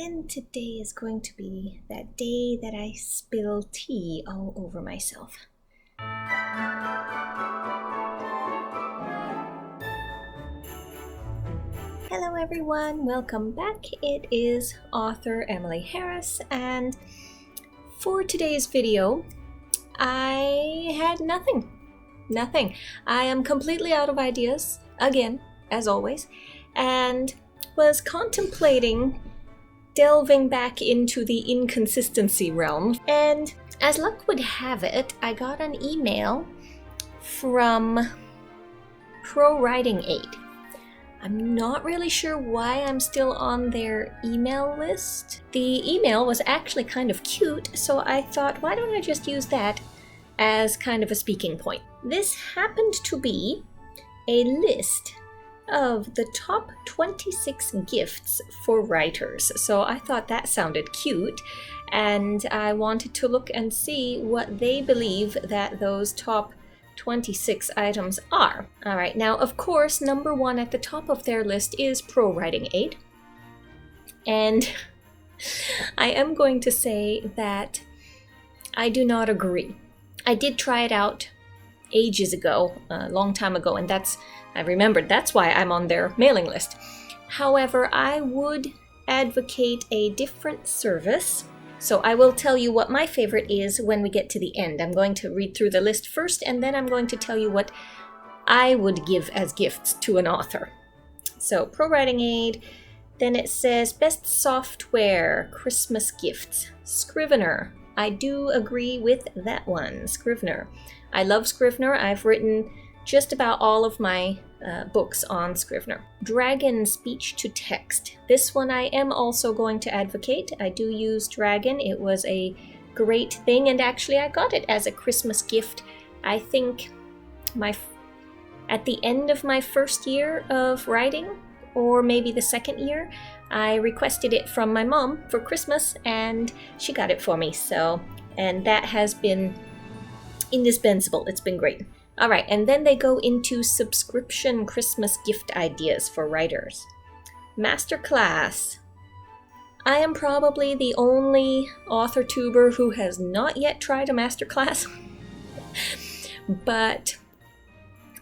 And today is going to be that day that I spill tea all over myself. Hello everyone, welcome back. It is author Emily Harris, and for today's video, I had nothing. I am completely out of ideas, again, as always, and was contemplating delving back into the inconsistency realm. And as luck would have it, I got an email from Prowritingaid. I'm not really sure why I'm still on their email list. The email was actually kind of cute, so I thought, why don't I just use that as kind of a speaking point? This happened to be a list of the top 26 gifts for writers. So I thought that sounded cute, and I wanted to look and see what they believe that those top 26 items are. All right, now of course, number one at the top of their list is Prowritingaid. And I am going to say that I do not agree. I did try it out ages ago, a long time ago, and I remembered that's why I'm on their mailing list. However, I would advocate a different service. So I will tell you what my favorite is when we get to the end. I'm going to read through the list first, and then I'm going to tell you what I would give as gifts to an author. So Prowritingaid, then it says best software, Christmas gifts, Scrivener. I do agree with that one, Scrivener. I love Scrivener. I've written just about all of my books on Scrivener. Dragon speech to text. This one I am also going to advocate. I do use Dragon. It was a great thing, and actually I got it as a Christmas gift. I think at the end of my first year of writing, or maybe the second year, I requested it from my mom for Christmas, and she got it for me. And that has been indispensable. It's been great. All right, and then they go into subscription Christmas gift ideas for writers. Masterclass. I am probably the only author tuber who has not yet tried a masterclass, but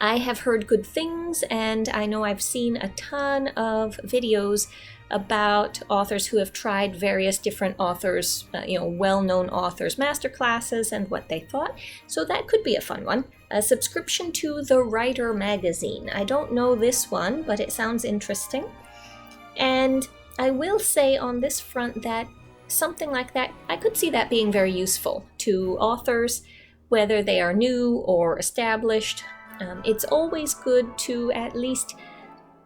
I have heard good things, and I know I've seen a ton of videos about authors who have tried various different authors, well-known authors' masterclasses and what they thought. So that could be a fun one. A subscription to The Writer magazine. I don't know this one, but it sounds interesting. And I will say on this front that something like that, I could see that being very useful to authors, whether they are new or established. It's always good to at least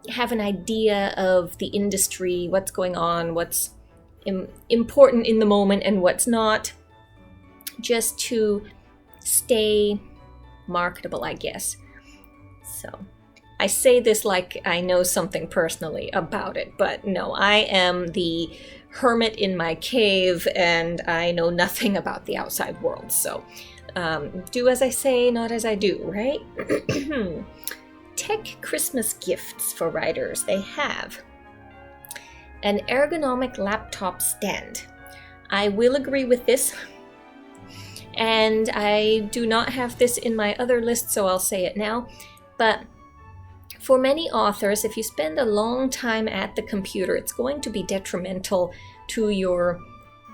have an idea of the industry, what's going on, what's important in the moment and what's not, just to stay marketable, I guess. So I say this like I know something personally about it, but no, I am the hermit in my cave and I know nothing about the outside world. So do as I say, not as I do, right? Tech Christmas gifts for writers. They have an ergonomic laptop stand. I will agree with this, and I do not have this in my other list, so I'll say it now. But for many authors, if you spend a long time at the computer, it's going to be detrimental to your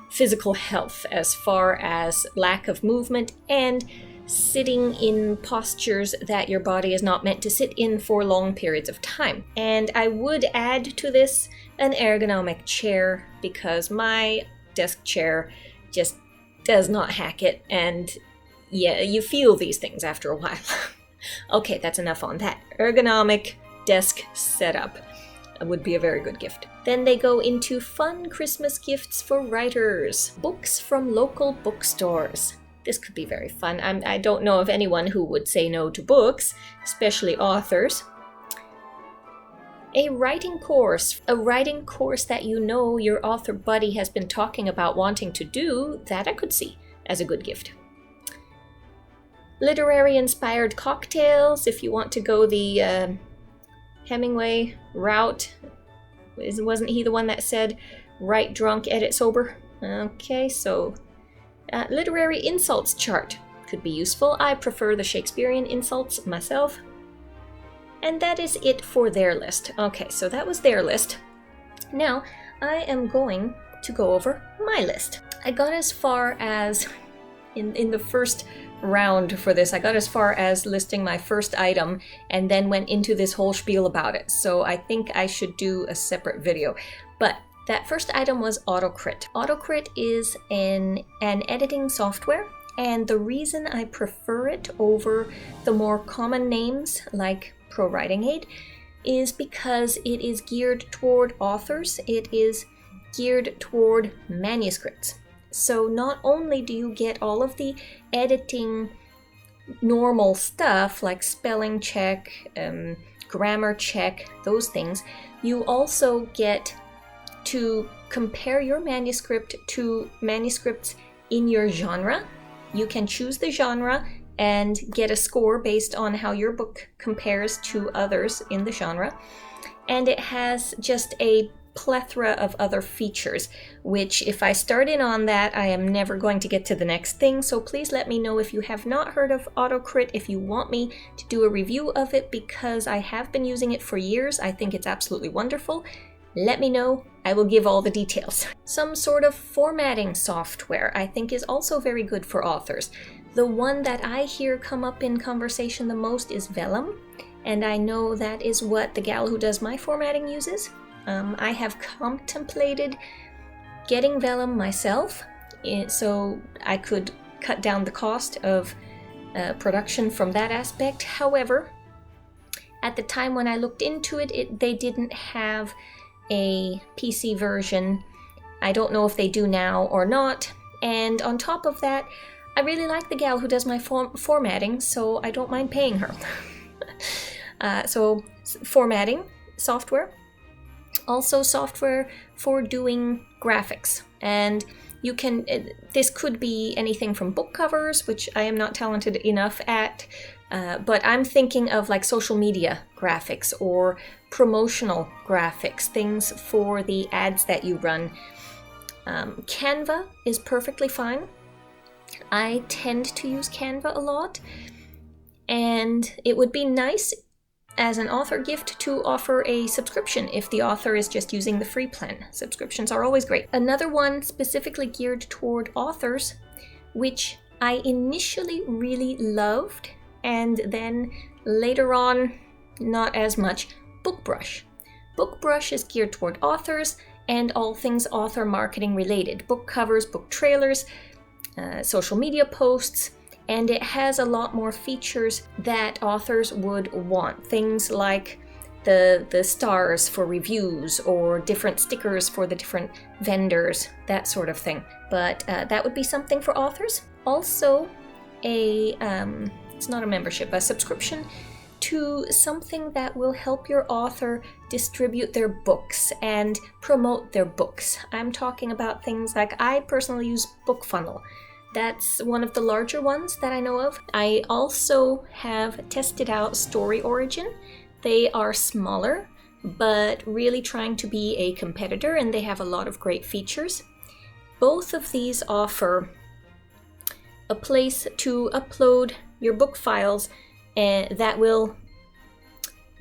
physical health as far as lack of movement and sitting in postures that your body is not meant to sit in for long periods of time. And I would add to this an ergonomic chair, because my desk chair just does not hack it, and yeah, you feel these things after a while. Okay, that's enough on that. Ergonomic desk setup would be a very good gift. Then they go into fun Christmas gifts for writers. Books from local bookstores. This could be very fun. I don't know of anyone who would say no to books, especially authors. A writing course that you know your author buddy has been talking about wanting to do, that I could see as a good gift. Literary inspired cocktails, if you want to go the Hemingway route. Wasn't he the one that said write drunk, edit sober. Okay, so literary insults chart could be useful. I prefer the Shakespearean insults myself. And that is it for their list. Okay, so that was their list. Now, I am going to go over my list. I got as far as, in the first round for this, I got as far as listing my first item and then went into this whole spiel about it. So I think I should do a separate video. But that first item was AutoCrit. AutoCrit is an editing software, and the reason I prefer it over the more common names like Prowritingaid is because it is geared toward authors. It is geared toward manuscripts. So not only do you get all of the editing normal stuff like spelling check, grammar check, those things, you also get to compare your manuscript to manuscripts in your genre. You can choose the genre and get a score based on how your book compares to others in the genre. And it has just a plethora of other features, which if I start in on that, I am never going to get to the next thing. So please let me know if you have not heard of AutoCrit, if you want me to do a review of it, because I have been using it for years. I think it's absolutely wonderful. Let me know. I will give all the details. Some sort of formatting software I think is also very good for authors. The one that I hear come up in conversation the most is Vellum, and I know that is what the gal who does my formatting uses. I have contemplated getting Vellum myself, so I could cut down the cost of production from that aspect. However, at the time when I looked into it, they didn't have a PC version. I don't know if they do now or not. And on top of that, I really like the gal who does my formatting, so I don't mind paying her. So formatting software, also software for doing graphics. And you can, this could be anything from book covers, which I am not talented enough at, but I'm thinking of like social media graphics or promotional graphics, things for the ads that you run. Canva is perfectly fine. I tend to use Canva a lot, and it would be nice as an author gift to offer a subscription if the author is just using the free plan. Subscriptions are always great. Another one specifically geared toward authors, which I initially really loved, and then later on, not as much, BookBrush. BookBrush is geared toward authors and all things author marketing related. Book covers, book trailers, social media posts, and it has a lot more features that authors would want. Things like the stars for reviews or different stickers for the different vendors, that sort of thing. But that would be something for authors. Also, it's not a membership, a subscription to something that will help your author distribute their books and promote their books. I'm talking about things like, I personally use BookFunnel. That's one of the larger ones that I know of. I also have tested out Story Origin. They are smaller, but really trying to be a competitor, and they have a lot of great features. Both of these offer a place to upload your book files, and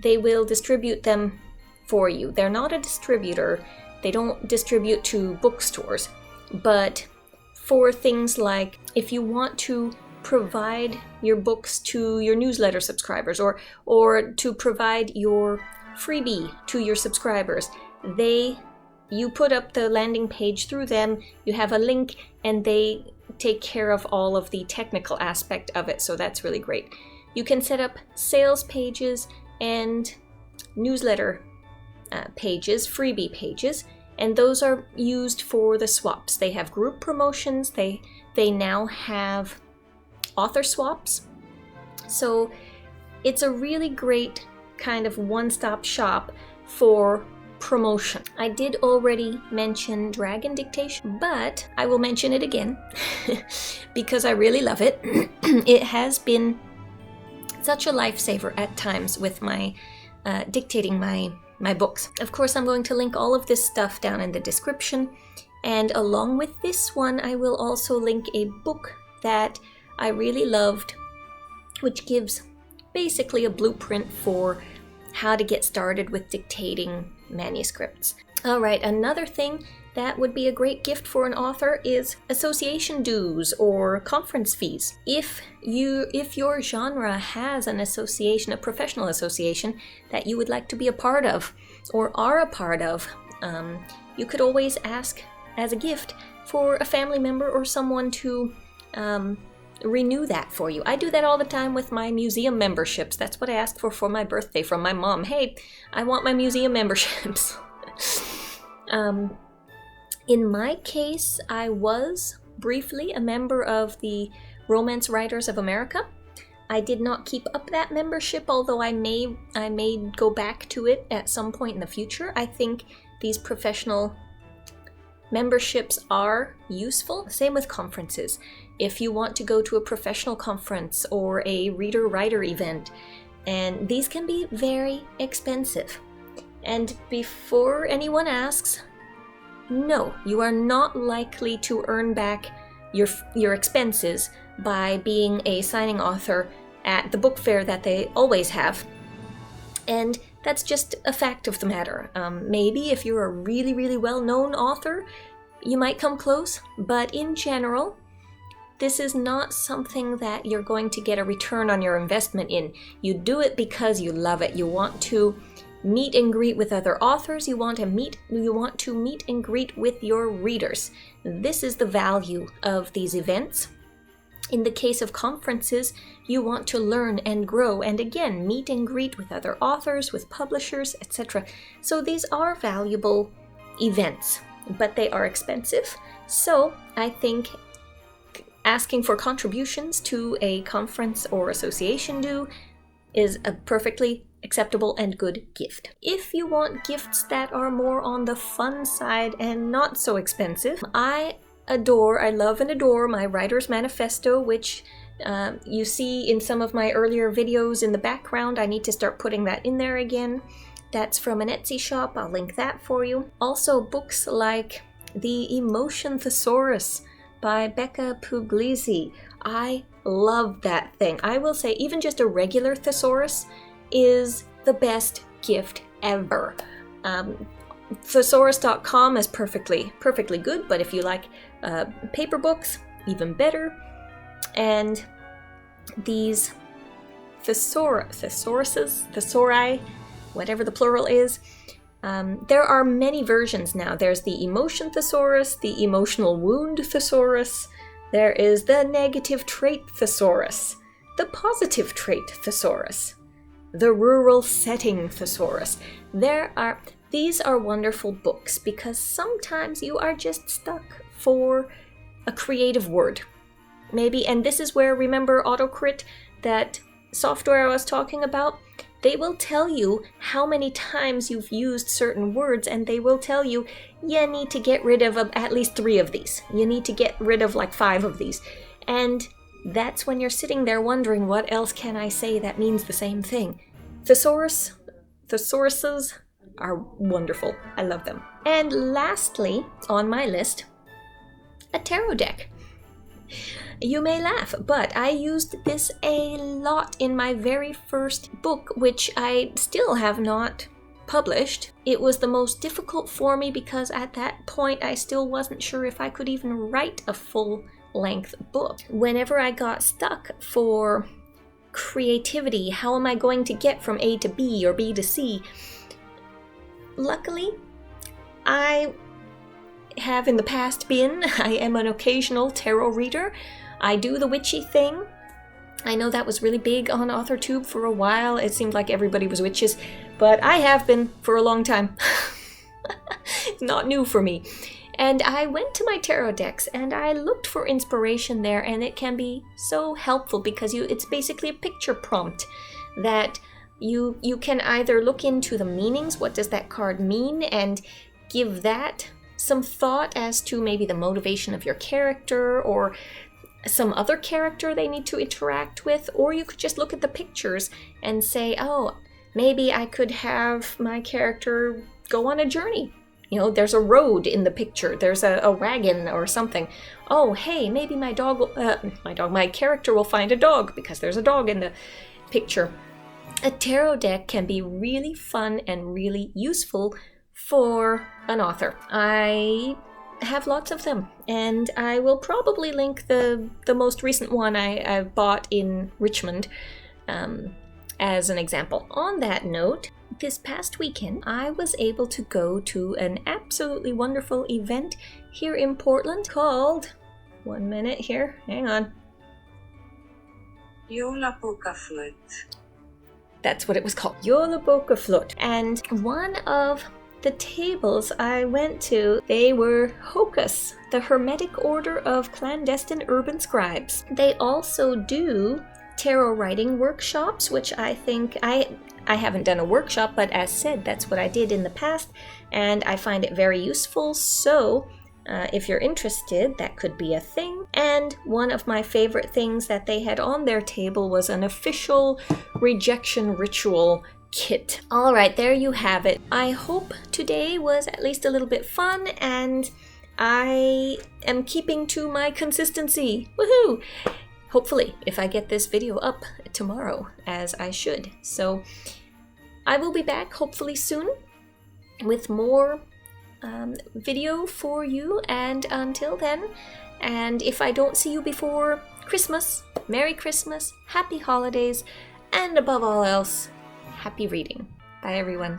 they will distribute them for you. They're not a distributor. They don't distribute to bookstores, but for things like if you want to provide your books to your newsletter subscribers or to provide your freebie to your subscribers, you put up the landing page through them, you have a link, and they take care of all of the technical aspect of it, so that's really great. You can set up sales pages and newsletter pages, freebie pages, and those are used for the swaps. They have group promotions, they now have author swaps. So it's a really great kind of one-stop shop for promotion. I did already mention Dragon Dictation, but I will mention it again because I really love it. It has been such a lifesaver at times with my dictating my my books. Of course, I'm going to link all of this stuff down in the description. And along with this one, I will also link a book that I really loved, which gives basically a blueprint for how to get started with dictating manuscripts. All right, another thing that would be a great gift for an author is association dues or conference fees. If your genre has an association, a professional association that you would like to be a part of or are a part of, you could always ask as a gift for a family member or someone to renew that for you. I do that all the time with my museum memberships. That's what I ask for my birthday from my mom. Hey, I want my museum memberships. In my case, I was briefly a member of the Romance Writers of America. I did not keep up that membership, although I may go back to it at some point in the future. I think these professional memberships are useful. Same with conferences. If you want to go to a professional conference or a reader-writer event, and these can be very expensive. And before anyone asks, no, you are not likely to earn back your expenses by being a signing author at the book fair that they always have. And that's just a fact of the matter. Maybe if you're a really, really well-known author, you might come close, but in general, this is not something that you're going to get a return on your investment in. You do it because you love it. You want to meet and greet with other authors. You want to meet and greet with your readers. This is the value of these events. In the case of conferences, you want to learn and grow and again meet and greet with other authors, with publishers, etc. So these are valuable events, but they are expensive. So I think asking for contributions to a conference or association due is a perfectly acceptable and good gift. If you want gifts that are more on the fun side and not so expensive, I love and adore my Writer's Manifesto, which you see in some of my earlier videos in the background. I need to start putting that in there again. That's from an Etsy shop. I'll link that for you. Also, books like The Emotion Thesaurus by Becca Puglisi. I love that thing. I will say even just a regular thesaurus is the best gift ever. Thesaurus.com is perfectly good, but if you like paper books, even better. And these thesauri, whatever the plural is, there are many versions now. There's the Emotion Thesaurus, the Emotional Wound Thesaurus, there is the Negative Trait Thesaurus, the Positive Trait Thesaurus, the Rural Setting Thesaurus. These are wonderful books because sometimes you are just stuck for a creative word. Maybe, and this is where, remember AutoCrit, that software I was talking about? They will tell you how many times you've used certain words, and they will tell you, you need to get rid of at least 3 of these. You need to get rid of like 5 of these. And that's when you're sitting there wondering, what else can I say that means the same thing? Thesauruses are wonderful. I love them. And lastly, on my list, a tarot deck. You may laugh, but I used this a lot in my very first book, which I still have not published. It was the most difficult for me because at that point I still wasn't sure if I could even write a full-length book. Whenever I got stuck for creativity, how am I going to get from A to B or B to C? Luckily, I have in the past I am an occasional tarot reader. I do the witchy thing. I know that was really big on AuthorTube for a while. It seemed like everybody was witches, but I have been for a long time. Not new for me. And I went to my tarot decks and I looked for inspiration there, and it can be so helpful because it's basically a picture prompt that you can either look into the meanings, what does that card mean, and give that some thought as to maybe the motivation of your character or some other character they need to interact with, or you could just look at the pictures and say, oh, Maybe I could have my character go on a journey. You know, there's a road in the picture, there's a wagon or something. Oh, hey, maybe my character will find a dog because there's a dog in the picture. A tarot deck can be really fun and really useful for an author. I have lots of them, and I will probably link the most recent one I bought in Richmond as an example. On that note, this past weekend, I was able to go to an absolutely wonderful event here in Portland called, one minute here, hang on. Yola Pokaflut. That's what it was called, Yola Pokaflut. And one of the tables I went to, they were Hocus, the Hermetic Order of Clandestine Urban Scribes. They also do tarot writing workshops, which I think I haven't done a workshop, but as said, that's what I did in the past, and I find it very useful. So if you're interested, that could be a thing. And one of my favorite things that they had on their table was an official rejection ritual kit. All right, there you have it. I hope today was at least a little bit fun, and I am keeping to my consistency. Woohoo! Hopefully, if I get this video up tomorrow, as I should. So I will be back hopefully soon with more video for you, and until then, and if I don't see you before Christmas, Merry Christmas, Happy Holidays, and above all else, happy reading. Bye everyone.